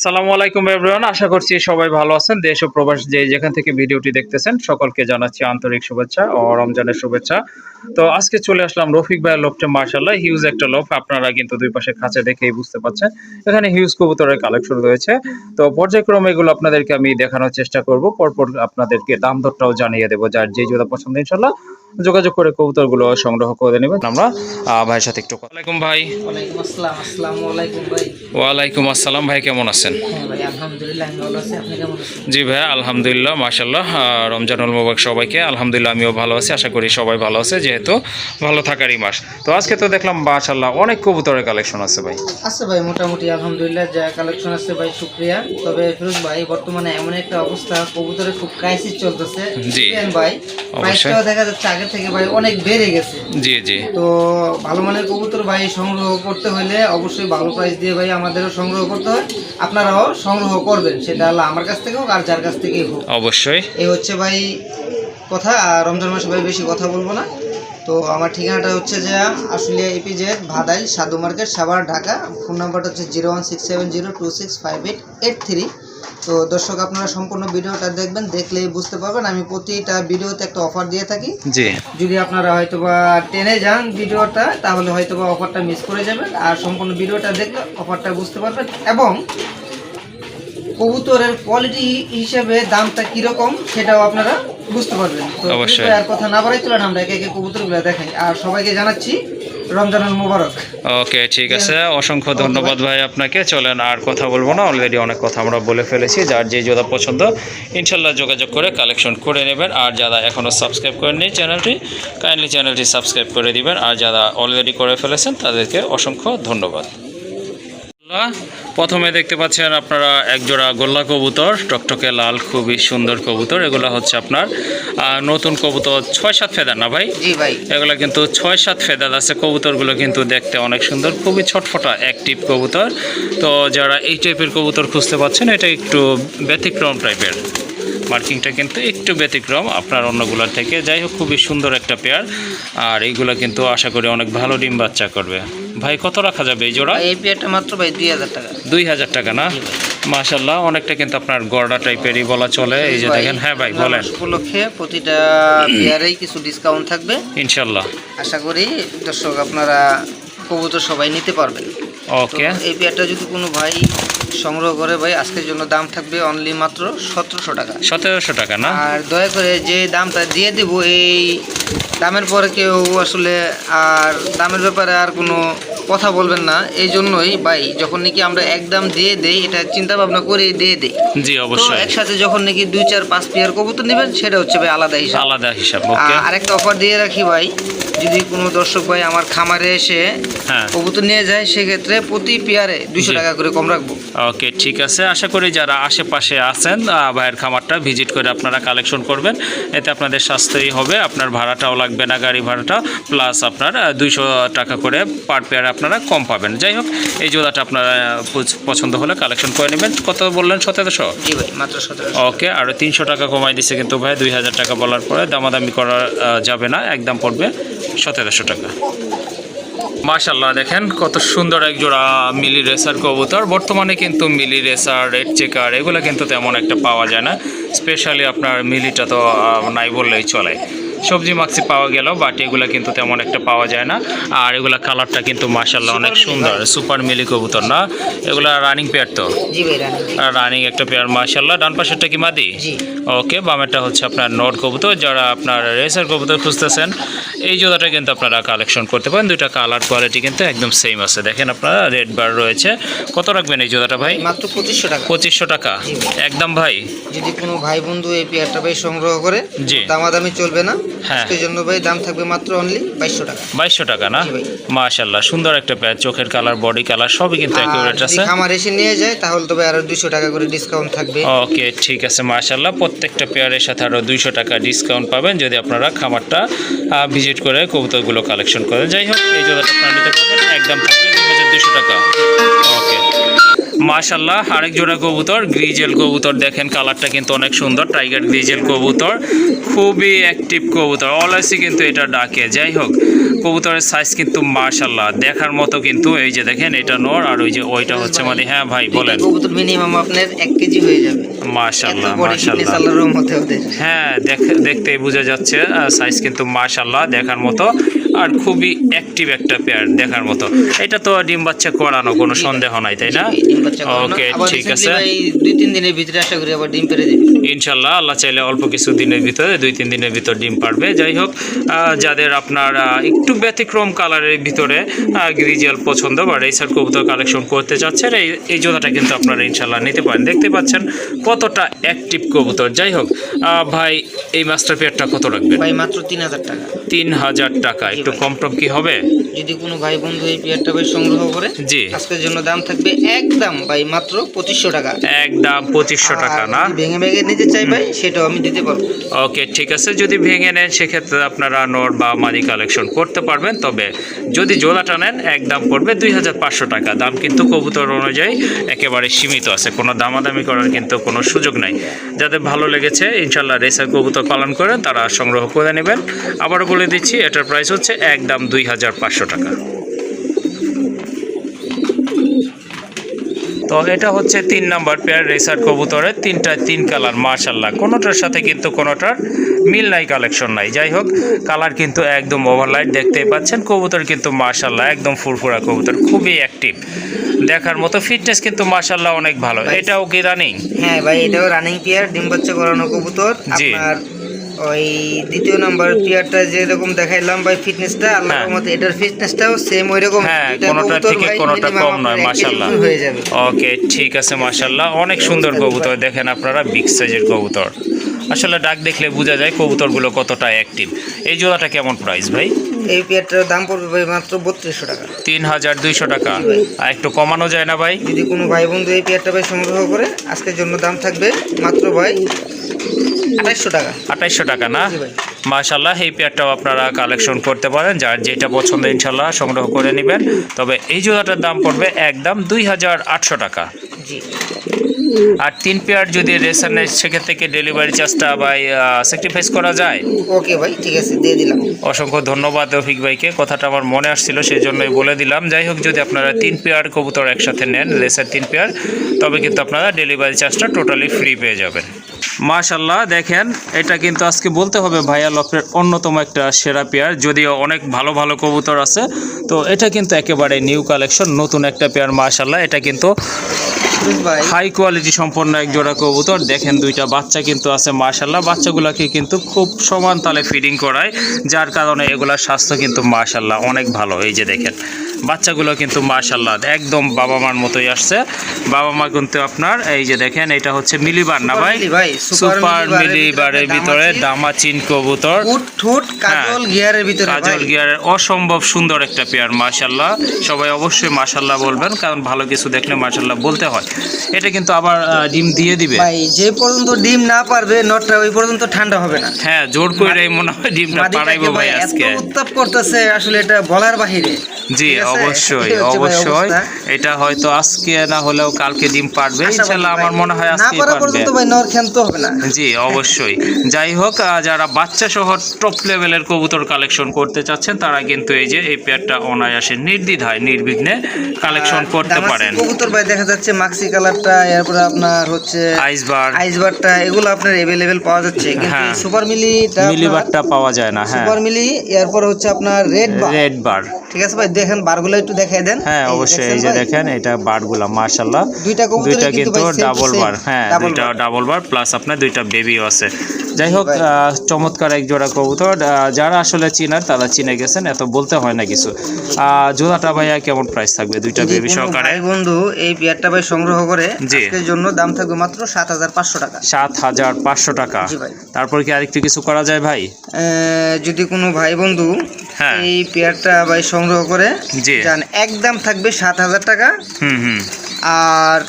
আসসালামু আলাইকুম এভরিওয়ান, আশা করছি সবাই ভালো আছেন। দেশ ও প্রবাস যে যেখান থেকে ভিডিওটি দেখতেছেন সকলকে জানাচ্ছি আন্তরিক শুভেচ্ছা ও রমজানের শুভেচ্ছা। তো আজকে চলে আসলাম রফিক ভাইয়ের লোফটে। মার্শাল্লাহ হিউজ একটা লোফ, আপনারা কিন্তু দুই পাশে খাঁচা দেখেই বুঝতে পারছেন। এখানে হিউজ কবুতরের কালেকশন রয়েছে। তো পর্যায়ক্রমে এগুলো আপনাদেরকে আমি দেখানোর চেষ্টা করব, পরপর আপনাদেরকে দাম দরটাও জানিয়ে দেবো। যার যে জোড়া পছন্দ ইনশাল্লাহ যোগাযোগ করে কবুতরগুলো সংগ্রহ করে নেবেন। আমরা ভাইয়ের সাথে একটু ওয়ালাইকুম ভাই। ওয়ালাইকুম আসসালাম। আসসালামু আলাইকুম ভাই। ওয়ালাইকুম আসসালাম ভাই, কেমন আছেন? হ্যাঁ ভাই, আলহামদুলিল্লাহ আমি ভালো আছি। আপনি কেমন আছেন? জি ভাই, আলহামদুলিল্লাহ মাশাআল্লাহ। রমজানুল মুবারক সবাইকে। আলহামদুলিল্লাহ আমিও ভালো আছি, আশা করি সবাই ভালো আছে, যেহেতু ভালো থাকারই মাস। তো আজকে তো দেখলাম মাশাআল্লাহ অনেক কবুতরের কালেকশন আছে ভাই। আছে ভাই, মোটামুটি আলহামদুলিল্লাহ যা কালেকশন আছে ভাই, শুকরিয়া। তবে ফিরোজ ভাই, বর্তমানে এমন একটা অবস্থা, কবুতরের খুব ক্রাইসিস চলতেছে। জি ভাই, অবশ্যই। প্রাইসটাও দেখা যাচ্ছে আগে থেকে ভাই অনেক বেড়ে গেছে। জি জি তো ভালো মানের কবুতর ভাই সংগ্রহ করতে হলে অবশ্যই ভালো প্রাইস দিয়ে ভাই আমাদেরও সংগ্রহ করতে হয়। আপনারাও সংগ্রহ করবেন, সেটা হলো আমার কাছ থেকে হোক আর যার কাছ থেকেই হোক। অবশ্যই। এই হচ্ছে ভাই কথা। আর রমজান মাসে ভাই বেশি কথা বলবো না। তো আমার ঠিকানাটা হচ্ছে যে আসলে এপিজেড ভাদাইল সাধু মার্কেট, সাভার, ঢাকা। ফোন নাম্বারটা হচ্ছে 01670265883। তো দর্শক, আপনারা সম্পূর্ণ ভিডিওটা দেখবেন, দেখলেই বুঝতে পারবেন। আমি প্রতিটা ভিডিওতে একটা অফার দিয়ে থাকি। জি যদি আপনারা হয়তোবা টেনে যান ভিডিওটা, তাহলে হয়তোবা অফারটা মিস করে যাবেন। আর সম্পূর্ণ ভিডিওটা দেখলে অফারটা বুঝতে পারবেন এবং কবুতরের কোয়ালিটি হিসেবে দামটা কিরকম সেটাও আপনারা বুঝতে পারবেন। তো অবশ্যই। আর কথা না বাড়াই, চলেন আমরা একে একে কবুতরগুলো দেখাই। আর সবাইকে জানাচ্ছি রমজানুল মুবারক। ওকে, ঠিক আছে, অসংখ্য ধন্যবাদ ভাই আপনাকে। চলেন আর কথা বলবো না, অলরেডি অনেক কথা আমরা বলে ফেলেছি। যার যে জোড়া পছন্দ ইনশাল্লাহ যোগাযোগ করে কালেকশন করে নেবেন। আর যারা এখনও সাবস্ক্রাইব করেননি চ্যানেলটি, কাইন্ডলি চ্যানেলটি সাবস্ক্রাইব করে দিবেন। আর যারা অলরেডি করে ফেলেছেন তাদেরকে অসংখ্য ধন্যবাদ। প্রথমে দেখতে পাচ্ছেন আপনারা একজোড়া গোল্লা কবুতর, টকটকে লাল, খুবই সুন্দর কবুতর। এগুলো হচ্ছে আপনার নতুন কবুতর, 6-7 ফেদার না ভাই? জি ভাই, এগুলো কিন্তু 6-7 ফেদার আছে। কবুতরগুলো কিন্তু দেখতে অনেক সুন্দর, খুবই ছটফটা অ্যাক্টিভ কবুতর। তো যারা এই টাইপের কবুতর খুঁজতে পাচ্ছেন, এটা একটু ব্যতিক্রম টাইপের, মার্কিংটা কিন্তু একটু ব্যতিক্রম আপনার অন্যগুলোর থেকে। যাই হোক, খুবই সুন্দর একটা পেয়ার। আর এইগুলো কিন্তু আশা করি অনেক ভালো ডিম বাচ্চা করবে। ভাই কত রাখা যাবে এই জোড়া? এই পেয়ারটা মাত্র ভাই 2000 টাকা। 2000 টাকা না? মাশাআল্লাহ, অনেকটা কিন্তু আপনার গড়া টাইপেরই বলা চলে। এই যে দেখেন। হ্যাঁ ভাই বলেন। উপলক্ষে প্রতিটা পেয়ারেই কিছু ডিসকাউন্ট থাকবে ইনশাল্লাহ। আশা করি দর্শক আপনারা কবুতর সবাই নিতে পারবেন। ওকে। এই পেয়ারটা যদি কোনো ভাই সংগ্রহ করে ভাই, আজকের জন্য দাম থাকবে অনলি মাত্র 1700 টাকা। 1700 টাকা না? আর দয়া করে যে দামটা দিয়ে দেবো, এই দামের পরে কেউ আসলে আর দামের ব্যাপারে আর কোনো কথা বলবেন না। এই জন্যই ভাই, যখন নাকি আমরা একদম দিয়ে দেই, এটা চিন্তা ভাবনা করে দিয়ে দেই। জি তো অবশ্যই। একসাথে যখন নাকি 2-4-5 পেয়ার কবুতর নেবেন, সেটা হচ্ছে ভাই আলাদা হিসাব। আলাদা হিসাব। ওকে। আরেকটা অফার দিয়ে রাখি ভাই, যদি কোনো দর্শক ভাই আমার খামারে এসে হ্যাঁ। কবুতর নিয়ে যায়, সেক্ষেত্রে প্রতি পেয়ারে 200 টাকা করে কম রাখবো। ওকে, ঠিক আছে। আশা করি যারা আশেপাশে আছেন ভাইয়ের খামারটা ভিজিট করে আপনারা কালেকশন করবেন। এতে আপনাদের সাশ্রয়ী হবে, আপনার ভাড়াটাও লাগবে না, গাড়ি ভাড়াটা, প্লাস আপনার 200 টাকা করে পার পেয়ারে আপনারা কম পাবেন। যাই হোক, এই জোড়াটা আপনারা পছন্দ হলে কালেকশন করে নেবেন। কত বললেন? 1700? জি ভাই, মাত্র 1700। ওকে, আরও 300 টাকা কমাই দিচ্ছে কিন্তু ভাই। 2000 টাকা বলার পরে দামাদামি করা যাবে না, একদম পড়বে 1700 টাকা। মাশাআল্লাহ, দেখেন কত সুন্দর এক জোড়া মিলি রেসার কবুতর। বর্তমানে কিন্তু মিলি রেসার, রেড চেকার এগুলো কিন্তু তেমন একটা পাওয়া যায় না। স্পেশালি আপনার মিলিটা তো নাই বললেই চলে। সবজি মাক্সি পাওয়া গেল, বাট এগুলো কিন্তু তেমন একটা পাওয়া যায় না। আর এগুলা কালারটা কিন্তু মাশাআল্লাহ অনেক সুন্দর। সুপার মিলি কবুতর না? এগুলা রানিং পেয়ার তো? জি ভাই, রানিং একটা পেয়ার মাশাআল্লাহ। ডান পাশেরটা কি মাদি? জি। ওকে, বামেরটা হচ্ছে আপনার নর কবুতর। যারা আপনার রেসার কবুতর খুঁজতেছেন, এই জোড়াটা কিন্তু আপনারা কালেকশন করতে পারেন। দুইটা কালার কোয়ালিটি কিন্তু একদম সেম আছে। দেখেন আপনারা, রেড বার রয়েছে। কত রাখবেন এই জোড়াটা ভাই? মাত্র 2500 টাকা। 2500 টাকা একদম ভাই। যদি কোনো ভাই বন্ধু এই পেয়ারটা ভাই সংগ্রহ করে, জি। দামাদামি চলবে না। হ্যাঁ। সেই জন্য ভাই দাম থাকবে মাত্র অনলি 2200 টাকা। 2200 টাকা না? জি ভাই। মাশাআল্লাহ, সুন্দর একটা পেয়ার। চোখের কালার, বডি কালার সবই কিন্তু আর অ্যাকুরেট যদি আছে। খামার এসে নিয়ে যায়, তাহলে তো ভাই আরো 200 টাকা করে ডিসকাউন্ট থাকবে। ওকে, ঠিক আছে। মাশাআল্লাহ, প্রত্যেকটা পেয়ারের সাথে আরও 200 টাকা ডিসকাউন্ট পাবেন যদি আপনারা খামারটা ভিজিট করে কবুতরগুলো কালেকশন করেন। যাই হোক, এই জোড়াটা আপনারা নিতে পারবেন, একদম থাকবে 2200 টাকা। ওকে। মাশাল্লাহ আরেক জোড়া কবুতর গ্রিজেল কবুতর, দেখেন কালারটা কিন্তু অনেক সুন্দর, টাইগার গ্রিজেল কবুতর, খুবই অ্যাক্টিভ কবুতর, অলওয়েজই কিন্তু এটা ডাকে। যাই হোক কবুতরের সাইজ কিন্তু মাশাল্লাহ দেখার মতো, কিন্তু এই যে দেখেন এটা নর আর ওই যে ওইটা হচ্ছে মানে, হ্যাঁ ভাই বলেন। কবুতর মিনিমাম আপনার 1 কেজি হয়ে যাবে। মাশাল্লাহ এত বড় fitness আল্লাহর রহমতে ওদের। হ্যাঁ দেখতেই বোঝা যাচ্ছে সাইজ কিন্তু মাশাল্লাহ দেখার মতো, আর খুবই অ্যাক্টিভ একটা পেয়ার দেখার মতো। এটা তো ডিম বাচ্চা করানো, কোনো সন্দেহ নাই, তাই না? ডিম বাচ্চা করানো। ওকে আবার ঠিক recently আছে, ভাই 2-3 দিনের ভিতরে আশা করি আবার ডিম পেড়ে দিবে ইনশাল্লাহ আল্লাহ চাইলে অল্প কিছু দিনের ভিতরে 2-3 দিনের ভিতর ডিম পারবে। যাই হোক যাদের আপনার একটু ব্যতিক্রম কালারের ভিতরে গ্রিজেল পছন্দ বা রেসার কবুতর কালেকশন করতে চাচ্ছেন, এই জোড়াটা কিন্তু আপনারা ইনশাল্লাহ নিতে পারেন। দেখতে পাচ্ছেন কতটা অ্যাক্টিভ কবুতর। যাই হোক ভাই এই মাস্টার পেয়ারটা কত রাখবেন? ভাই মাত্র 3000 টাকা। 3000 টাকা, একটু কম টম কি হবে? যদি কোনো ভাই বন্ধু এই পেয়ারটা ভাই সংগ্রহ করে, জি আজকের জন্য দাম থাকবে একদম ভাই মাত্র 2500 টাকা। একদম 2500 টাকা না? যদি ভেঙে ভেঙে নিতে চাই ভাই সেটাও আমি দিতে পারবো। ওকে ঠিক আছে, যদি ভেঙে নেন সেক্ষেত্রে আপনারা নর বা মাদি কালেকশন করতে পারবেন। তবে যদি জোড়াটা নেন একদম পড়বে 2500 টাকা। দাম কিন্তু কবুতর অনুযায়ী একেবারে সীমিত আছে, কোনো দামাদামি করার কিন্তু কোনো সুযোগ নাই। যাদের ভালো লেগেছে ইনশাল্লাহ রেসার কবুতর পালন করেন তারা সংগ্রহ করে নেবেন। আবারও বলে দিচ্ছি এটার প্রাইস হচ্ছে একদম 2500 টাকা। তো এটা হচ্ছে 3 নাম্বার পেয়ার রেসার কবুতরের, 3 কালার মাশাল্লাহ, কোনোটার সাথে কিন্তু কোনোটার মিল নাই, কালেকশন নাই। যাই হোক কালার কিন্তু একদম ওভারলাইট, দেখতেই পাচ্ছেন কবুতর কিন্তু মাশাল্লাহ একদম ফুরফুরা কবুতর, খুবই অ্যাক্টিভ দেখার মতো, ফিটনেস কিন্তু মাশাল্লাহ অনেক ভালো। এটাও কি রানিং? হ্যাঁ ভাই এটাও রানিং পেয়ার, ডিম বাচ্চা করানো কবুতর। জি। আপনার ওই 2য় নাম্বার পেয়ারটা যেরকম দেখাইলাম ভাই ফিটনেসটা, আল্লাহর রহমতে এটার ফিটনেসটাও সেম ওইরকম। হ্যাঁ কোনোটা থেকে কোনোটা কম নয় মাশাল্লাহ। হয়ে যাবে। ওকে ঠিক আছে মাশাল্লাহ, অনেক সুন্দর কবুতর, দেখেন আপনারা বিগ সাইজের কবুতর, আসলে ডাক দেখলে বোঝা যায় কবুতরগুলো কতটা অ্যাক্টিভ। এই জোড়াটা কেমন প্রাইস ভাই? এই পেয়ারটার দাম পড়বে ভাই মাত্র 3200 টাকা। 3200 টাকা, আর একটু কমানো যায় না ভাই? যদি কোনো ভাই বন্ধু এই পেয়ারটা ভাই সংগ্রহ করে আজকের জন্য দাম থাকবে মাত্র ভাই 2800 টাকা। 2800 টাকা না? জি ভাই। মাশাল্লাহ এই পেয়ারটাও আপনারা কালেকশন করতে পারেন, যার যেটা পছন্দ ইনশাল্লাহ সংগ্রহ করে নেবেন। তবে এই জোড়াটার দাম পড়বে একদম 2800 টাকা। জি। আর 3 পেয়ার যদি রেসার নেয় সেক্ষেত্রে কি ডেলিভারি চার্জটা ভাই স্যাক্রিফাইস করা যায়? ওকে ভাই ঠিক আছে দিয়ে দিলাম। অসংখ্য ধন্যবাদ রফিক ভাইকে, কথাটা আমার মনে আসছিল সেই জন্যই বলে দিলাম। যাই হোক যদি আপনারা 3 পেয়ার কবুতর একসাথে নেন রেসার 3 পেয়ার, তবে কিন্তু আপনারা ডেলিভারি চার্জটা টোটালি ফ্রি পেয়ে যাবেন। মাশাল্লাহ দেখেন এটা কিন্তু আজকে বলতে হবে ভাইয়া লফটের অন্যতম একটা সেরা পেয়ার, যদিও অনেক ভালো ভালো কবুতর আছে, তো এটা কিন্তু একেবারে নিউ কালেকশন, নতুন একটা পেয়ার মাশাল্লাহ। এটা কিন্তু হাই কোয়ালিটি সম্পন্ন এক জোড়া কবুতর, দেখেন 2টা বাচ্চা কিন্তু আছে মাশাল্লাহ। বাচ্চাগুলোকে কিন্তু খুব সমান তালে ফিডিং করায়, যার কারণে এগুলার স্বাস্থ্য কিন্তু মাশাল্লাহ অনেক ভালো। এই যে দেখেন বাচ্চাগুলো কিন্তু মাশাল্লাহ একদম বাবা মার মতোই আসছে। বাবা মা কিন্তু আপনার এই যে দেখেন এটা হচ্ছে মিলিবার না ভাই? সুপার মিলিবারের ভিতরে দামাচিন কবুতর, ঠোঁট কাজল গিয়ারের ভিতরে, কাজল গিয়ারের অসম্ভব সুন্দর একটা পেয়ার মাশাল্লাহ। সবাই অবশ্যই মাশাল্লাহ বলবেন, কারণ ভালো কিছু দেখলে মাশাল্লাহ বলতে হয়। এটা কিন্তু আবার ডিম দিয়ে দিবে ভাই, যে পর্যন্ত ডিম না পারবে নটটা ওই পর্যন্ত ঠান্ডা হবে না। হ্যাঁ জোর করে মনে হয় ডিমটা পারাইবো ভাই আজকে। এত উত্তাপ করতেছে আসলে এটা বলার বাহিরে। জি অবশ্যই অবশ্যই, এটা হয়তো আজকে না হলেও কালকে ডিম পারবে ইনশাআল্লাহ, আমার মনে হয় আজকে পারবে। ভাই নর ক্ষান্ত হবে না। জি অবশ্যই। যাই হোক যারা বাচ্চা সহ টপ লেভেলের কবুতর কালেকশন করতে চাচ্ছেন তারা কিন্তু এই যে এই পেয়ারটা অনায়াসে নির্দ্বিধায় নির্বিঘ্নে কালেকশন করতে পারেন। কবুতর ভাই দেখা যাচ্ছে মাক্সি কালারটা, এরপরে আপনার হচ্ছে আইসবারটা, এগুলো আপনার अवेलेबल পাওয়া যাচ্ছে, কিন্তু সুপার মিলিবারটা পাওয়া যায় না। হ্যাঁ সুপার মিলি, এরপর হচ্ছে আপনার রেড বার। ঠিক আছে ভাই দেখেন বারগুলো একটু দেখাই দেন। হ্যাঁ অবশ্যই, এই যে দেখেন এটা বারগুলা মাশাআল্লাহ, দুইটা কিন্তু ডাবল বার। হ্যাঁ দুইটা ডাবল বার প্লাস আপনার 2টা বেবিও আছে। যাই হোক চমৎকার এক জোড়া কবুতর, যারা আসলে চিনার তারা চিনে গেছেন, এত বলতে হয় না কিছু। জোড়াটা ভাইয়া কেমন প্রাইস থাকবে 2টা বেবি সহকারে? বন্ধু এই পেয়ারটা ভাই সংগ্রহ করে আজকের জন্য দাম থাকবে মাত্র 7500 টাকা। 7500 টাকা। তারপর কি আরেকটু কিছু করা যায় ভাই? যদি কোনো ভাই বন্ধু এই পেয়ারটা ভাই সংগ্রহ করে যান একদম থাকবে 7000 টাকা। আর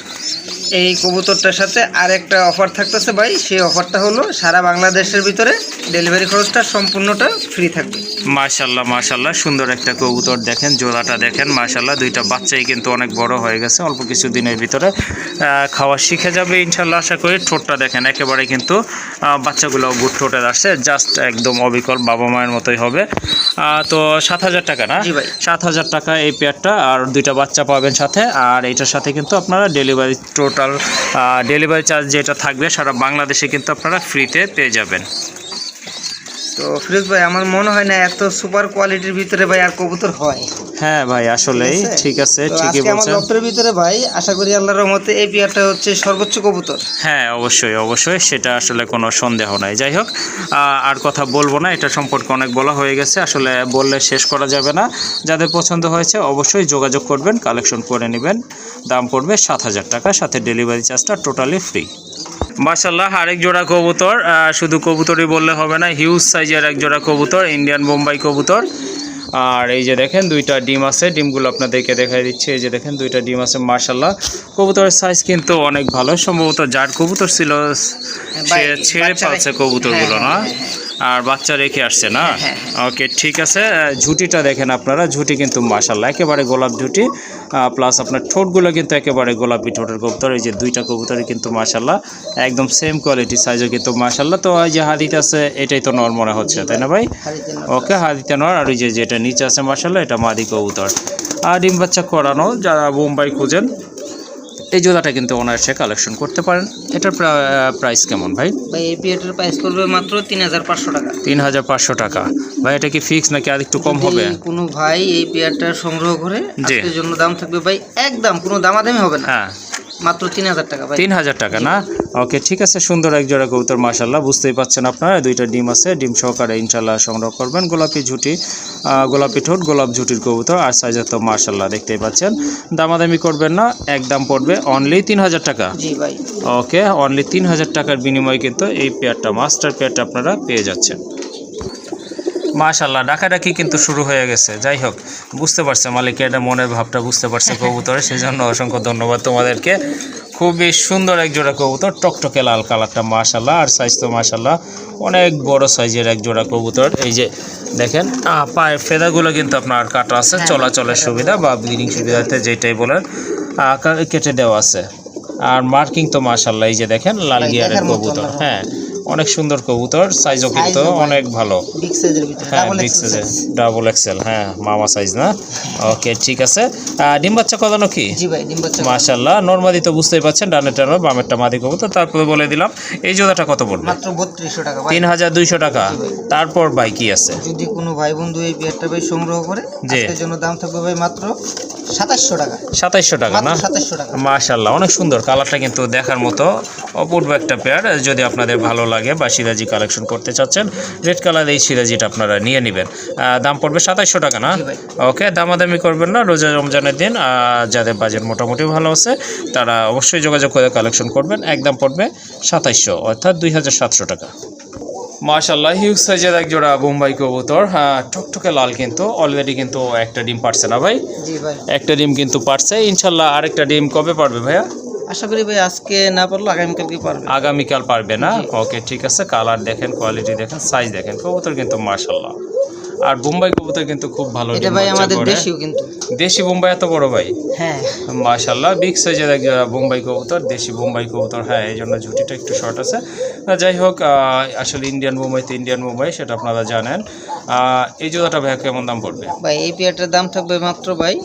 এই কবুতরটার সাথে আরেকটা অফার থাকতেছে ভাই, সেই অফারটা হলো সারা বাংলাদেশের ভিতরে ডেলিভারি খরচটা সম্পূর্ণটা ফ্রি থাকবে। মাশাল্লাহ মাশাল্লাহ, সুন্দর একটা কবুতর দেখেন, জোড়াটা দেখেন মাশাল্লাহ, দুইটা বাচ্চাই কিন্তু অনেক বড় হয়ে গেছে, অল্প কিছু দিনের ভিতরে খাওয়া শিখে যাবে ইনশাল্লাহ আশা করি। ঠোঁটটা দেখেন একেবারে কিন্তু বাচ্চাগুলো গুড ঠোঁটের আসছে, জাস্ট একদম অবিকল বাবা মায়ের মতোই হবে। তো 7,000 টাকা না? জি ভাই। 7,000 টাকা এই পেয়ারটা, আর দুইটা বাচ্চা পাবেন সাথে। আর এটার সাথে কিন্তু আপনারা ডেলিভারি টোটাল ডেলিভারি চার্জ যেটা থাকবে সারা বাংলাদেশে কিন্তু আপনারা ফ্রিতে পেয়ে যাবেন। তো ফিরোজ ভাই, আমার মনে হয় না এত সুপার কোয়ালিটির ভিতরে ভাই আর কবুতর হয়। হ্যাঁ ভাই, আসলেই ঠিক আছে, তো ঠিকই আজকে আমার বলছেন। লফটের ভিতরে ভাই আশা করি আল্লাহর রহমতে এই পেয়ারটা হচ্ছে সর্বোচ্চ কবুতর। হ্যাঁ অবশ্যই অবশ্যই, সেটা আসলে কোনো সন্দেহ নাই। যাই হোক, আর কথা বলবো না, এটা সম্পর্কে অনেক বলা হয়ে গেছে, আসলে বললে শেষ করা যাবে না। যাদের পছন্দ হয়েছে অবশ্যই যোগাযোগ করবেন, কালেকশন করে নেবেন। দাম পড়বে 7,000 টাকা, সাথে ডেলিভারি চার্জটা টোটালি ফ্রি। মাশাল্লাহ, আরেক জোড়া কবুতর, শুধু কবুতরই বললে হবে না, হিউজ সাইজের এক জোড়া কবুতর, ইন্ডিয়ান বোম্বাই কবুতর। আর এই যে দেখেন দুইটা ডিম আছে, ডিমগুলো আপনাদেরকে দেখাই দিচ্ছি। এই যে দেখেন দুইটা ডিম আছে মাশাল্লাহ, কবুতরের সাইজ কিন্তু অনেক ভালো। সম্ভবত যার কবুতর ছিল সে ছেড়ে পালছে কবুতরগুলো না, আর বাচ্চা রেখে আসছে না। ওকে ঠিক আছে, ঝুটিটা দেখেন আপনারা, ঝুটি কিন্তু মাশাল্লাহ একেবারে গোলাপ ঝুটি, প্লাস আপনার ঠোঁটগুলো কিন্তু একেবারে গোলাপি ঠোঁটের কবুতর। এই যে দুইটা কবুতরই কিন্তু মাশাল্লাহ একদম সেম কোয়ালিটি, সাইজও কিন্তু মাশাল্লাহ। তো এই যে হাদিতে আছে এটাই তো নর মনে হচ্ছে, তাই না ভাই? ওকে, হাদিতে নর। আর ওই যে যেটা নিচে আছে মাশাল্লাহ এটা মাদি কবুতর, আর ডিম বাচ্চা করানো। যারা বোম্বাই খুঁজেন এই জোড়াটা কিন্তু অনায়াসে কালেকশন করতে পারেন। এটার প্রাইস কেমন ভাই? ভাই এই পেয়ারটার প্রাইস করবে মাত্র 3,500 টাকা। 3,500 টাকা ভাই, এটা কি ফিক্স নাকি আর একটু কম হবে? কোনো ভাই এই পেয়ারটা সংগ্রহ করে জি। আজকের জন্য দাম থাকবে ভাই একদম কোনো দামাদামি হবে না, হ্যাঁ মাত্র 3,000 টাকা ভাই। 3,000 টাকা না? ওকে ঠিক আছে, সুন্দর এক জোড়া কবুতর মাশাল্লাহ, বুঝতেই পাচ্ছেন আপনারা, দুইটা ডিম আছে, ডিম সহকারে ইনশাল্লাহ সংগ্রহ করবেন। গোলাপি ঝুটি, গোলাপি ঠোঁট, গোলাপ ঝুটির কবুতর, আর সাইজে তো মাশাল্লাহ দেখতেই পাচ্ছেন। দামাদামি করবেন না, একদম পড়বে অনলি 3,000 টাকা। জি ভাই। ওকে, অনলি 3,000 টাকার বিনিময়ে কিন্তু এই পেয়ারটা, মাস্টার পেয়ারটা আপনারা পেয়ে যাচ্ছেন। মাশাল্লাহ, ডাকাডাকি কিন্তু শুরু হয়ে গেছে। যাই হোক, বুঝতে পারছে মালিক, এটা মনের ভাবটা বুঝতে পারছে কবুতরের, সেই জন্য অসংখ্য ধন্যবাদ তোমাদেরকে। খুবই সুন্দর এক জোড়া কবুতর, টকটকে লাল কালারটা মাশাল্লাহ, আর সাইজ তো মাশাল্লাহ অনেক বড় সাইজের এক জোড়া কবুতর। এই যে দেখেন পায়ের ফেদাগুলো কিন্তু আপনার কাটা আছে, চলাচলের সুবিধা বা ব্লিডিং সুবিধাতে যেটাই বলেন কেটে দেওয়া আছে। আর মার্কিং তো মাশাল্লাহ, এই যে দেখেন লাল গিয়ারের কবুতর। হ্যাঁ, অনেক সুন্দর কবুতর, সাইজও কিন্তু অনেক ভালো। বিগ সাইজের ভিতরে, হ্যাঁ বিগ সাইজের, ডাবল এক্সেল, হ্যাঁ মামা সাইজ না? ওকে ঠিক আছে, ডিম বাচ্চা কদানো কি? জি ভাই, ডিম বাচ্চা মাশাআল্লাহ, নরমাদি তো বুঝতেই পাচ্ছেন, ডানেরটা নর বামেরটা মাদি কবুতর। তারপরে বলে দিলাম এই জোড়াটা কত পড়বে? মাত্র 3200 টাকা ভাই। 3,200 টাকা। তারপর ভাই কি আছে? যদি কোনো ভাই বন্ধু এই পেয়ারটা ভাই সংগ্রহ করে আজকের জন্য দাম থাকবে ভাই মাত্র 2700 টাকা। 2700 টাকা না? 2700 টাকা। মাশাআল্লাহ, অনেক সুন্দর কালারটা কিন্তু দেখার মতো, অপূর্ব একটা পেয়ার। যদি আপনাদের ভালো লাগে বা সিরাজি কালেকশন করতে চাচ্ছেন, রেড কালার এই সিরাজিটা আপনারা নিয়ে নেবেন। দাম পড়বে 2700 টাকা না? ওকে, দামাদামি করবেন না, রোজা রমজানের দিন যাদের বাজেট মোটামুটি ভালো আছে তারা অবশ্যই যোগাযোগ করে কালেকশন করবেন। একদম পড়বে 2700, অর্থাৎ 2,700 টাকা। মাশাআল্লাহ, হিউজ সাইজের এক জোড়া বোম্বাই কবুতর, টকটকে লাল, কিন্তু অলরেডি কিন্তু একটা ডিম পারছে না ভাই? জি ভাই, একটা ডিম কিন্তু পারছে, ইনশাল্লাহ আরেকটা ডিম কবে পারবে ভাইয়া? আশা করি ভাই আজকে না পারলো আগামীকালকে পারবে। আগামীকাল পারবে না? ওকে ঠিক আছে, কালার দেখেন, কোয়ালিটি দেখেন, সাইজ দেখেন, কবুতর কিন্তু মাশাআল্লাহ। আর বোম্বাই কবুতর কিন্তু খুব ভালো এটা ডিম ভাই বাচ্চা আমাদের করে। দেশীয় কিন্তু। দেশি বোম্বাই এত বড় ভাই? হ্যাঁ মাশাআল্লাহ, বিগ সাইজের এক বোম্বাই কবুতর, দেশি বোম্বাই কবুতর। হ্যাঁ, এই জন্য ঝুটিটা একটু শর্ট আছে। যাই হোক, আসলে ইন্ডিয়ান বোম্বাই তো ইন্ডিয়ান বোম্বাই, সেটা আপনারা জানেন। এই জোড়াটা ভাই কেমন দাম পড়বে? ভাই এই পেয়ারটার দাম থাকবে মাত্র ভাই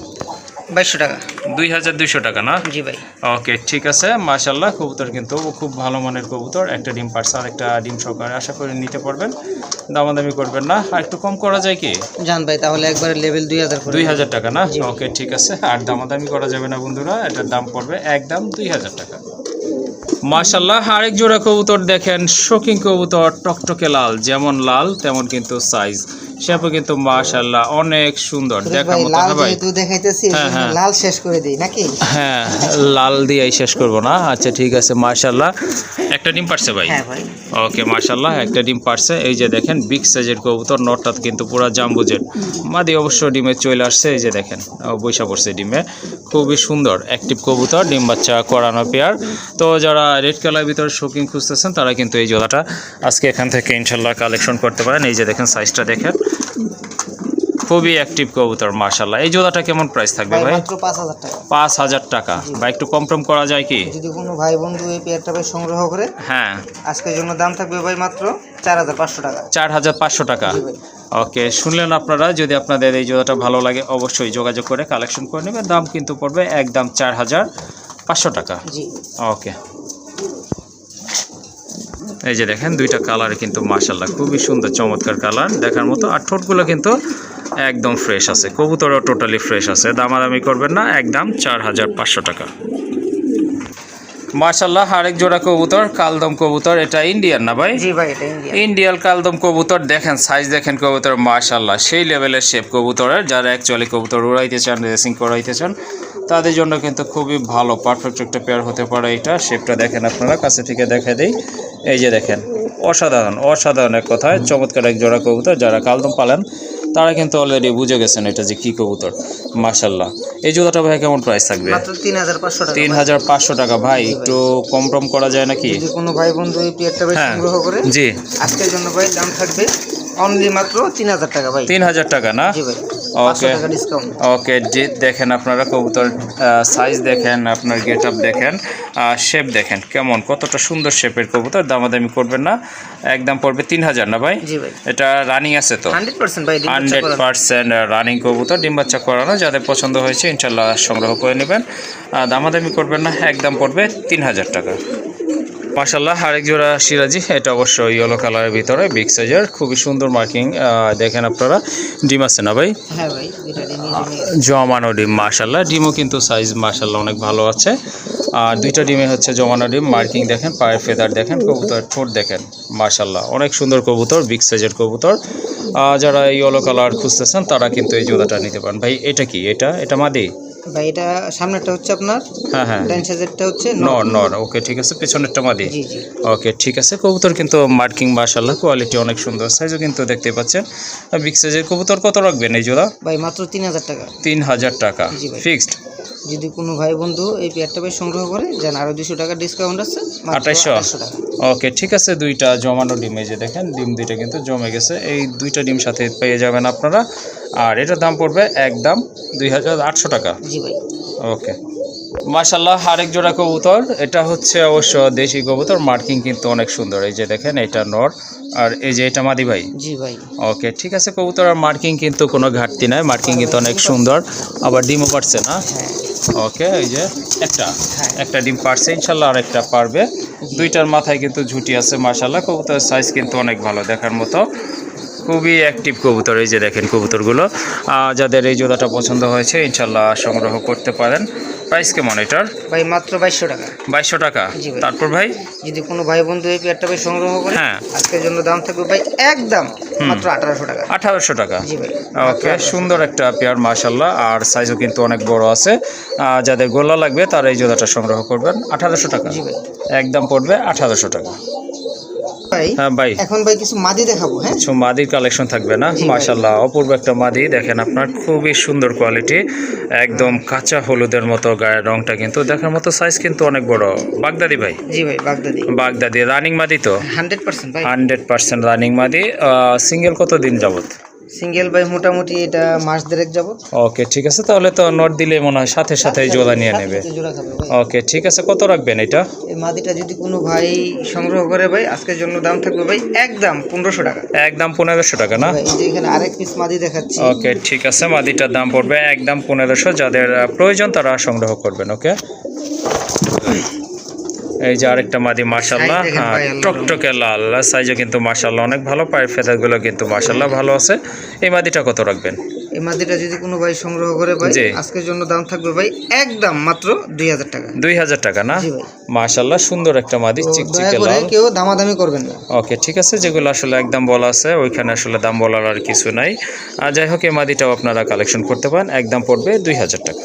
2200 টাকা। 2,200 টাকা না? জি ভাই। ওকে ঠিক আছে, মাশাআল্লাহ, কবুতর কিন্তু খুব ভালো মানের কবুতর। একটা ডিম পারছে, আর একটা ডিম সহকারে আশা করি নিতে পারবেন। দামাদামি করবেন না, আর একটু কম করা যায় কি? জান ভাই, তাহলে একবারে লেভেল 2000 করে। 2,000 টাকা না? ওকে ঠিক আছে, আর দামাদামি করা যাবে না বন্ধুরা, এটার দাম পড়বে একদম 2,000 টাকা। মাশাআল্লাহ, আরেক জোড়া কবুতর দেখেন, শৌখিন কবুতর, টকটকে লাল, যেমন লাল তেমন কিন্তু সাইজ। শেপও কিন্তু মাশাআল্লাহ অনেক সুন্দর দেখার ভাই মতো লাল না ভাই? যেহেতু দেখাইতেছি হ্যাঁ, হ্যাঁ। লাল শেষ করে দেই নাকি? হ্যাঁ, লাল দিয়েই শেষ করব না। আচ্ছা ঠিক আছে, মাশাআল্লাহ একটা ডিম পারছে ভাই। হ্যাঁ ভাই। ওকে মাশাআল্লাহ একটা ডিম পারছে। এই যে দেখেন বিগ সাইজের কবুতর, নটটা কিন্তু পুরো জাম্বুজের। মাদি অবশ্য ডিমে চলে আসছে, এই যে দেখেন বৈশা পড়ছে ডিমে। খুবই সুন্দর অ্যাক্টিভ কবুতর, ডিম বাচ্চা করানো পেয়ার। তো যারা রেড কালারের ভিতরে শৌখিন খুঁজতেছেন তারা কিন্তু এই জোড়াটা আজকে এখান থেকে ইনশাল্লাহ কালেকশন করতে পারেন। এই যে দেখেন সাইজটা দেখেন, খুবই অ্যাক্টিভ কবুতর মাশাআল্লাহ। এই জোড়াটা কেমন প্রাইস থাকবে ভাই? মাত্র 5000 টাকা। 5000 টাকা। বা একটু কম টম করা যায় কি? যদি কোনো ভাই বন্ধু এই পেয়ারটা ভাই সংগ্রহ করে, হ্যাঁ, আজকের জন্য দাম থাকবে ভাই মাত্র 4500 টাকা। 4500 টাকা। জি ভাই। ওকে, শুনলেন আপনারা। যদি আপনাদের এই জোড়াটা ভালো লাগে অবশ্যই যোগাযোগ করে কালেকশন করে নেবেন। দাম কিন্তু পড়বে একদম 4500 টাকা। জি। ওকে, এই যে দেখেন দুইটা কালার কিন্তু মাশাআল্লাহ খুবই সুন্দর চমৎকার কালার দেখার মতো। আর ঠোঁটগুলো কিন্তু একদম ফ্রেশ আছে, কবুতরও টোটালি ফ্রেশ আছে। দামাদামি করবেন না, একদম 4500 টাকা। মাশাআল্লাহ আরেক জোড়া কবুতর, কালদম কবুতর। এটা ইন্ডিয়ান না ভাই? জি ভাই, এটা ইন্ডিয়ান। ইন্ডিয়ান কালদম কবুতর। দেখেন সাইজ দেখেন কবুতর মাশাআল্লাহ সেই লেভেলের শেপ কবুতরের। যারা অ্যাকচুয়ালি কবুতর উড়াইতে চান, রেসিং করাইতে চান, তাদের জন্য কিন্তু খুবই ভালো পারফেক্ট একটা পেয়ার হতে পারে এটা। শেপটা দেখেন আপনারা, কাছে থেকে দেখা দেই। এই যে দেখেন অসাধারণ, অসাধারণ এক কথায় চমৎকার এক জোড়া কবুতর। যারা কালদম পালেন তারা কিন্তু অলরেডি বুঝে গেছেন এটা যে কি কবুতর মাশাআল্লাহ। এই জোড়াটা ভাই কেমন প্রাইস থাকবে? মাত্র 3500 টাকা। 3500 টাকা। ভাই একটু কম টম করা যায় নাকি? যদি কোনো ভাই বন্ধু এই পেয়ারটা ভাই হ্যাঁ। সংগ্রহ করে, জি, আজকের জন্য ভাই দাম থাকবে অনলি মাত্র 3000 টাকা ভাই। 3000 টাকা না? জি ভাই। ওকে 500 টাকা ডিসকাউন্ট। ওকে, যে দেখেন আপনারা কবুতর সাইজ দেখেন, আপনার গেট আপ দেখেন, শেপ দেখেন কেমন, কতটা সুন্দর শেপের কবুতর। দামাদামি করবেন না, একদম পড়বে 3000 না ভাই? জি ভাই। এটা রানিং আছে তো? 100% ভাই, ডিম বাচ্চা করানো। 100% রানিং কবুতর, ডিম বাচ্চা করানো। যাদের পছন্দ হয়েছে ইনশাল্লাহ সংগ্রহ করে নেবেন। দামাদামি করবেন না, একদম পড়বে 3000 টাকা। মাশাআল্লাহ আরেক জোড়া সিরাজি। এটা অবশ্য ইয়েলো কালারের ভিতরে বিগ সাইজের, খুবই সুন্দর মার্কিং। দেখেন আপনারা ডিম আছে না ভাই? হ্যাঁ ভাই, দুইটা ডিমই জমানো ডিম মাশাআল্লাহ। ডিমও কিন্তু সাইজ মাশাআল্লাহ অনেক ভালো আছে। আর দুইটা ডিমে হচ্ছে জমানো ডিম। মার্কিং দেখেন, পায়ের ফেদার দেখেন, কবুতর ঠোঁট দেখেন মাশাআল্লাহ অনেক সুন্দর কবুতর, বিগ সাইজের কবুতর। যারা ইয়েলো কালার খুঁজতেছেন তারা কিন্তু এই জোড়াটা নিতে পারেন। ভাই এটা কি? এটা মাদি ভাই। এটা সামনেরটা হচ্ছে আপনার, হ্যাঁ হ্যাঁ, ডান সাইডেরটা হচ্ছে নর নর। ওকে ঠিক আছে, পেছনেরটা মাদি। জি জি। ওকে ঠিক আছে। কবুতর কিন্তু মার্কিং মাশাআল্লাহ কোয়ালিটি অনেক সুন্দর, সাইজও কিন্তু দেখতে পাচ্ছেন। বিগ সাইজের কবুতর কত রাখবেন এই জোড়া? ভাই মাত্র 3000 টাকা। 3000 টাকা জি ভাই। ফিক্সড। যদি কোনো ভাই বন্ধু এই পেয়ারটা ভাই সংগ্রহ করে যান, আরো 200 টাকা ডিসকাউন্ট আছে, মাত্র 2800 টাকা। ওকে ঠিক আছে। দুইটা জমানো ডিম, এই যে দেখেন ডিম দুইটা কিন্তু জমে গেছে। এই দুইটা ডিম সাথে পেয়ে যাবেন আপনারা। আর এটার দাম পড়বে একদম 2800 টাকা। জি ভাই। ওকে মাশাআল্লাহ আরেক জোড়া কবুতর। এটা হচ্ছে অবশ্য দেশি কবুতর, মার্কিং কিন্তু অনেক সুন্দর। এই যে দেখেন এটা নর, আর এই যে এটা মাদি ভাই। জি ভাই। ওকে ঠিক আছে। কবুতর আর মার্কিং কিন্তু কোনো ঘাটতি নাই, মার্কিং কিন্তু অনেক সুন্দর। আবার ডিমও পারছে না? হ্যাঁ। ওকে, এই যে হ্যাঁ। একটা ডিম পারছে, ইনশাল্লাহ আর একটা পারবে। দুইটার মাথায় কিন্তু ঝুটি আছে মাশাআল্লাহ। কবুতরের সাইজ কিন্তু অনেক ভালো দেখার মতো, খুবই অ্যাক্টিভ কবুতর। এই যে দেখেন কবুতরগুলো। যাদের এই জোড়াটা পছন্দ হয়েছে ইনশাল্লাহ সংগ্রহ করতে পারেন। প্রাইস কেমন এটার? ভাই মাত্র 2200 টাকা। 2200 টাকা। জি ভাই। তারপর ভাই যদি কোনো ভাই বন্ধু এই পেয়ারটা ভাই সংগ্রহ করে, হ্যাঁ, আজকের জন্য দাম থাকবে ভাই একদম মাত্র 1800 টাকা। 1800 টাকা। জি ভাই। ওকে সুন্দর একটা পেয়ার মাশাআল্লাহ। আর সাইজও কিন্তু অনেক বড় আছে। যাদের গোল্লা লাগবে তারা এই জোড়াটা সংগ্রহ করবেন। 1800 টাকা। জি ভাই। একদম পড়বে 1800 টাকা। ভাই হ্যাঁ ভাই, এখন ভাই কিছু মাদি দেখাবো। হ্যাঁ, কিছু মাদির কালেকশন থাকবে না? জি ভাই। মাশাআল্লাহ অপূর্ব একটা মাদি দেখেন আপনার, খুবই সুন্দর কোয়ালিটি, একদম কাঁচা হলুদের মতো গায়ের রংটা, কিন্তু দেখার মতো সাইজ কিন্তু অনেক বড়। বাগদাদি ভাই? জি ভাই, বাগদাদি। বাগদাদি রানিং মাদি তো? 100% ভাই। 100% রানিং মাদি। সিঙ্গেল কত দিন যাবত? সিঙ্গেল ভাই মোটামুটি এটা মাস দেড়েক যাবত। ওকে ঠিক আছে, তাহলে তো নট দিলে মনে হয় সাথে সাথে জোড়া নিয়ে নেবে। জোড়া খাবে ভাই। ওকে ঠিক আছে। কত রাখবেন এটা? এই মাদিটা যদি কোনো ভাই সংগ্রহ করে ভাই, আজকের জন্য দাম থাকবে ভাই একদম 1500 টাকা। একদম 1500 টাকা না? ভাই এই যে এখানে আরেক পিস মাদি দেখাচ্ছি। ওকে ঠিক আছে। মাদিটার দাম পড়বে একদম 1500। যাদের প্রয়োজন তারা সংগ্রহ করবেন। ওকে এই যে আরেকটা মাদি মাশাআল্লাহ, সাইজ দেখেন ভাই, আল্লাহর টকটকে লাল, সাইজও কিন্তু মাশাআল্লাহ অনেক ভালো। পায়ের ফেদারগুলো কিন্তু মাশাআল্লাহ ভালো আছে। এই মাদিটা কত রাখবেন? এই মাদিটা যদি কোনো ভাই সংগ্রহ করে ভাই জি। আজকের জন্য দাম থাকবে ভাই একদম মাত্র 2000 টাকা। 2000 টাকা না? জি ভাই। মাশাআল্লাহ সুন্দর একটা মাদি, তো দয়া চিকচিকে করে লাল। কেউ দামাদামি করবেন না। ওকে, ঠিক আছে, যেগুলো আসলে একদম বলা আছে ওইখানে আসলে দাম বলার আর কিছু নাই। আর যাই হোক, এই মাদিটাও আপনারা কালেকশন করতে পারেন, একদম পড়বে 2000 টাকা।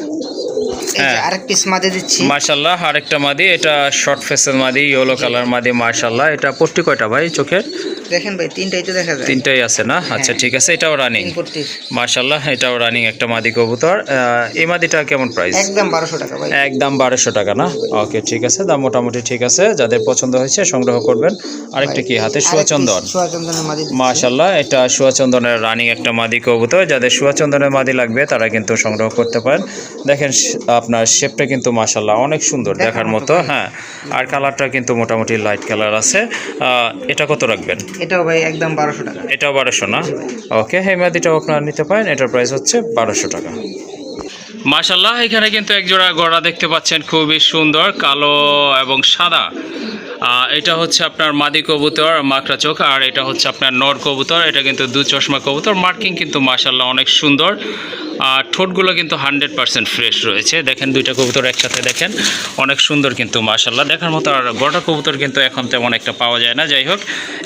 এই যে হ্যাঁ। আরেক পিস মাদি দিচ্ছি। মাশাআল্লাহ আরেকটা মাদি, এটা শর্ট ফেসের মাদি, ইয়েলো কালার মাদি। মাশাআল্লাহ, এটা পট্টি কয়টা ভাই চোখের? দেখেন ভাই তিনটাই তো দেখা যায়। তিনটাই আছে না? আচ্ছা ঠিক আছে, এটাও রানিং। তিন পট্টির। মাশাআল্লাহ, এটাও রানিং একটা মাদি কবুতর। এই মাদিটা কেমন প্রাইস? একদম 1200 টাকা ভাই। একদম 1200 টাকা না? ওকে ঠিক আছে, দাম মোটামুটি ঠিক আছে। যাদের পছন্দ হয়েছে সংগ্রহ করবেন। আরেকটা কি হাতে? সুয়াচন্দন। সুয়াচন্দনের মাদি দিচ্ছি। মাশাআল্লাহ, এটা সুয়াচন্দনের রানিং একটা মাদি কবুতর। যাদের সুয়াচন্দনের মাদি লাগবে তারা কিন্তু সংগ্রহ করতে পারেন। দেখেন আপনার শেপটা কিন্তু মাশাআল্লাহ অনেক সুন্দর দেখার মতো। হ্যাঁ, আর কালারটা কিন্তু মোটামুটি লাইট কালার আছে। এটা কত রাখবেন? এটাও ভাই একদম 1200 টাকা। এটাও 1200 না? ওকে, এই মাদিটাও আপনারা নিতে পারেন, এটার প্রাইস হচ্ছে 1200 টাকা। মাশাআল্লাহ, এখানে কিন্তু এক জোড়া গড়া দেখতে পাচ্ছেন, খুবই সুন্দর, কালো এবং সাদা। এটা হচ্ছে আপনার মাদি কবুতর, মাকড়া চোখ, আর এটা হচ্ছে আপনার নর কবুতর। এটা কিন্তু দু চশমা কবুতর। মার্কিং কিন্তু মাশাআল্লাহ অনেক সুন্দর। আর ঠোঁটগুলো কিন্তু 100% ফ্রেশ রয়েছে। দেখেন দুইটা কবুতর একসাথে, দেখেন অনেক সুন্দর কিন্তু মাশাআল্লাহ দেখার মতো। আর গড়া কবুতর কিন্তু এখন তেমন একটা পাওয়া যায় না। যাই হোক,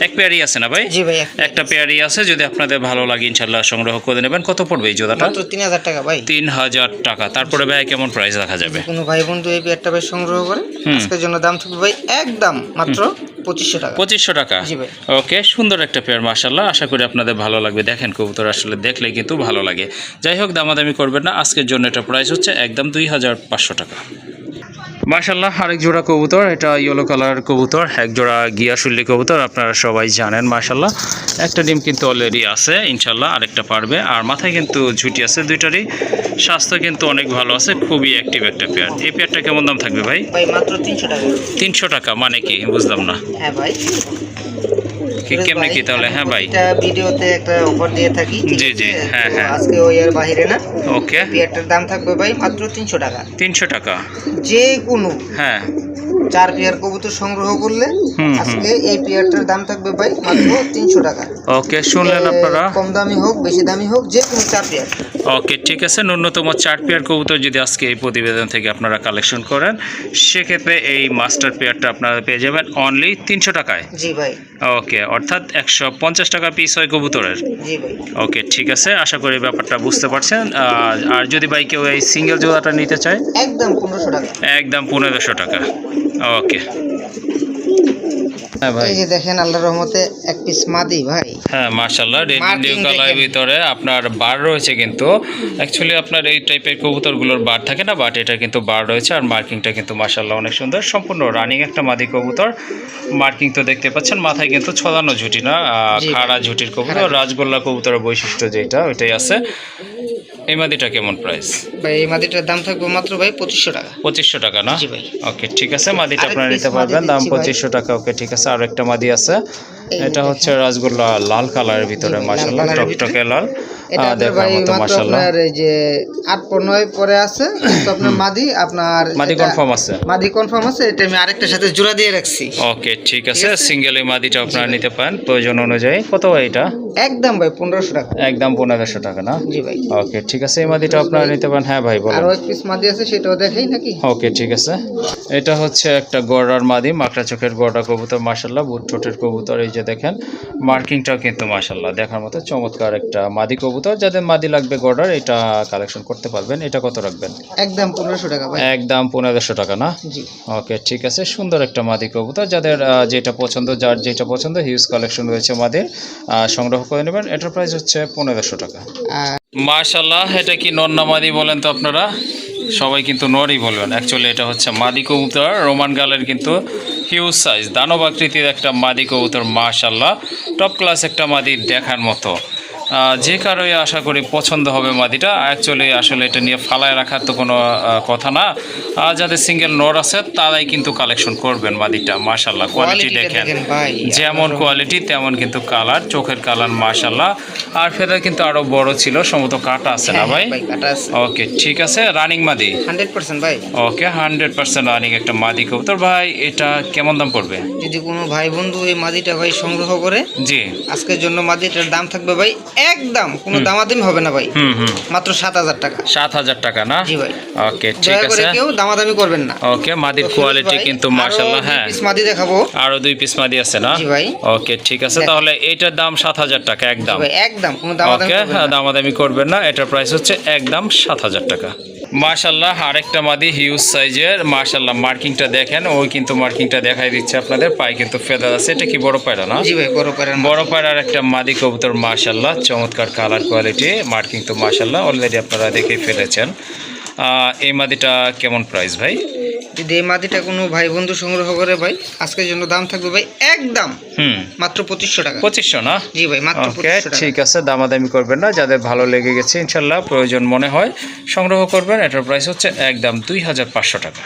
এক পেয়ারই আছে না ভাই? জি ভাই। একটা পেয়ারই আছে। যদি আপনাদের ভালো লাগে ইনশাআল্লাহ সংগ্রহ করে নেবেন। কত পড়বে এই জোড়াটা? মাত্র 3000 টাকা ভাই। 3000 টাকা। তারপরে ভাই কেমন প্রাইস রাখা যাবে? কোনো ভাই বন্ধু এই পেয়ারটা ভাই সংগ্রহ করে আজকের জন্য দাম থাকবে ভাই একদম মাত্র 2500 টাকা। 2500 টাকা? জি ভাই। ওকে, সুন্দর একটা পেয়ার মাশাআল্লাহ। আশা করি আপনাদের ভালো লাগবে। দেখেন কবুতর আসলে দেখলেই কিন্তু ভালো লাগে। যাই হোক, দামাদামি করবেন না। আজকের জন্য এটা প্রাইস হচ্ছে একদম 2500 টাকা। মাশাআল্লাহ, আরেক জোড়া কবুতর, এটা ইয়েলো কালার কবুতর, এক জোড়া গিয়াশুল্লি কবুতর। আপনারা সবাই জানেন মাশাআল্লাহ একটা ডিম কিন্তু অলরেডি আছে, ইনশাআল্লাহ আরেকটা পারবে। আর মাথায় কিন্তু ঝুটি আছে দুইটারই। স্বাস্থ্য কিন্তু অনেক ভালো আছে, খুবই অ্যাক্টিভ একটা পেয়ার। এই পেয়ারটা কেমন দাম থাকবে ভাই? ভাই মাত্র 300 টাকা। 300 টাকা মানে কি বুঝলাম না। হ্যাঁ ভাই। কেমনে কি তাহলে? হ্যাঁ ভাই, এটা ভিডিওতে একটা অফার দিয়ে থাকি। জি জি, হ্যাঁ হ্যাঁ। আজকে ওই এর বাইরে না। ওকে, পেয়ারটার দাম থাকবে ভাই মাত্র 300 টাকা। 300 টাকা? যে কোনো হ্যাঁ, 4 পেয়ার কবুতর সংগ্রহ করলে আজকে এই পেয়ারটার দাম থাকবে ভাই মাত্র 300 টাকা। ওকে, শুনলেন আপনারা। কম দামি হোক বেশি দামি হোক যে কোনো 4 পেয়ার। ওকে ঠিক আছে, ন্যূনতম 4 পেয়ার কবুতর যদি আজকে এই প্রতিবেদন থেকে আপনারা কালেকশন করেন, সেক্ষেত্রে এই মাস্টার পেয়ারটা আপনারা পেয়ে যাবেন অনলি 300 টাকায়। জি ভাই। ওকে, অর্থাৎ 150 টাকা পিস হয় কবুতরের। জি ভাই। ওকে ঠিক আছে, আশা করি ব্যাপারটা বুঝতে পারছেন। আর যদি ভাই কেউ এই সিঙ্গেল জোড়াটা নিতে চায়, একদম 1500 টাকা। একদম 1500 টাকা। ওকে, হ্যাঁ ভাই। এই যে দেখেন আল্লাহর রহমতে এক পিস মাদি ভাই। হ্যাঁ মাশাআল্লাহ, রেড ইন্ডিও কালারের ভিতরে আপনার বার রয়েছে কিন্তু। অ্যাকচুয়ালি আপনার এই টাইপের কবুতরগুলোর বার থাকে না, বাট এটা কিন্তু বার রয়েছে। আর মার্কিংটা কিন্তু মাশাআল্লাহ অনেক সুন্দর, সম্পূর্ণ রানিং একটা মাদি কবুতর। মার্কিং তো দেখতে পাচ্ছেন, মাথায় কিন্তু ছড়ানো ঝুটি না, খাড়া ঝুটির কবুতর। রাজগোল্লা কবুতরের বৈশিষ্ট্য যেটা ওইটাই আছে। এই মাদিটা কেমন প্রাইস ভাই? এই মাদিটার দাম থাকবে মাত্র ভাই 2500 টাকা। 2500 টাকা না? জি ভাই। ওকে ঠিক আছে, মাদিটা আপনারা নিতে পারবেন, দাম 2500 টাকা। ওকে ঠিক আছে, আর একটা মাদি আছে, এটা হচ্ছে রাজগোল্লা লাল কালারের ভিতরে মাশাআল্লাহ, টকটকে লাল। এটা দেখার মতো মাশাআল্লাহ। আপনার এই যে 8-9 পরে আছে তো আপনার মাদি, আপনার মাদি কনফার্ম আছে? মাদি কনফার্ম আছে। এটা আমি আরেকটার সাথে জোড়া দিয়ে রাখছি। ওকে ঠিক আছে, সিঙ্গেল এই মাদিটা আপনারা নিতে পারেন প্রয়োজন অনুযায়ী। কত ভাই এটা? একদম ভাই 1500 টাকা। একদম 1500 টাকা না? জি ভাই। ওকে ঠিক আছে, এই মাদিটা আপনারা নিতে পারেন। হ্যাঁ ভাই বলেন। আর এক পিস মাদি আছে, সেটাও দেখাই নাকি? ওকে ঠিক আছে, এটা হচ্ছে একটা গড়ার মাদি, মাকড়া চোখের গড়া কবুতর মাশাআল্লাহ, বুট ঠোঁটের কবুতর। এই যে দেখেন মার্কিংটাও কিন্তু মাশাআল্লাহ দেখার মতো চমৎকার একটা মাদি কবুতর। যাদের মাদি লাগবে গড়ার, এটা কালেকশন করতে পারবেন। এটা কত রাখবেন? একদম 1500 টাকা ভাই। একদম 1500 টাকা না? জি। ওকে ঠিক আছে, সুন্দর একটা মাদি কবুতর। যাদের যেটা পছন্দ, যার যেটা পছন্দ, হিউজ কালেকশন রয়েছে মাদির, সংগ্রহ করে নেবেন। এটার প্রাইস হচ্ছে 1500 টাকা। মাশাআল্লাহ, এটা কি নর না মাদি বলেন তো আপনারা? সবাই কিন্তু নরই বলবেন। অ্যাকচুয়ালি এটা হচ্ছে মাদি কবুতর, রোমান গালের কিন্তু হিউজ সাইজ, দানব আকৃতির একটা মাদি কবুতর মাশাআল্লাহ, টপ ক্লাস একটা মাদি দেখার মতো। যে কারোই আশা করি পছন্দ হবে মাদিটা। অ্যাকচুয়ালি আসলে এটা নিয়ে ফালায় রাখার তো কোনো কথা না। যাদের সিঙ্গেল নর আছে তারাই কিন্তু কালেকশন করবেন মাদিটা। মাশাআল্লাহ কোয়ালিটি দেখেন, যেমন কোয়ালিটি তেমন কিন্তু কালার, চোখের কালার মাশাআল্লাহ। আর ফেদার কিন্তু আরো বড় ছিল, সম্ভবত কাটা আছে না ভাই? ওকে ঠিক আছে, রানিং মাদি 100% ভাই। ওকে 100% রানিং একটা মাদি কবুতর। ভাই এটা কেমন দাম পড়বে? যদি কোনো ভাই বন্ধু এই মাদিটা ভাই সংগ্রহ করে, জি, আজকের জন্য মাদিটার দাম থাকবে ভাই একদম কোনো দামাদামি হবে না ভাই, হুম হুম, মাত্র 7,000 টাকা। 7,000 টাকা না? জি ভাই, ওকে ঠিক দয়া করে আছে। কেউ দামাদামি করবেন না। ওকে, মাদির তো ফিরোজ কোয়ালিটি ভাই, কিন্তু আরো মাশাআল্লাহ। 2 হ্যাঁ, পিস মাদি দেখাবো। আরো 2 পিস মাদি আছে না? জি ভাই। ওকে ঠিক আছে, দেখ। তাহলে এইটার দাম 7,000 টাকা জি একদম। ভাই, একদম কোনো দামাদামি ওকে, করবেন না। দামাদামি করবেন না, এটার প্রাইস হচ্ছে একদম 7,000 টাকা। মাশাআল্লাহ, আরেকটা মাদি হিউজ সাইজের, মাশাআল্লাহ মার্কিংটা দেখেন, ওই কিন্তু মার্কিংটা দেখাই দিচ্ছে আপনাদের, পায়ে কিন্তু ফেদার আছে। এটা কি বড় পায়রা না? জি ভাই, বড় পায়রার বড় পায়রার একটা মাদি কবুতর, মাশাআল্লাহ চমৎকার কালার কোয়ালিটি, মার্কিং তো মাশাআল্লাহ অলরেডি আপনারা দেখেই ফেলেছেন। এই মাদিটা কেমন প্রাইস ভাই? যদি এই মাদিটা কোনো ভাই বন্ধু সংগ্রহ করে ভাই, আজকের জন্য দাম থাকবে ভাই একদম মাত্র 2500 টাকা। 2500 না? জি ভাই, মাত্র ওকে 2500 টাকা। ঠিক আছে, দামাদামি করবেন না, যাদের ভালো লেগে গেছে ইনশাল্লাহ প্রয়োজন মনে হয় সংগ্রহ করবেন। এটার প্রাইস হচ্ছে একদম 2500 টাকা।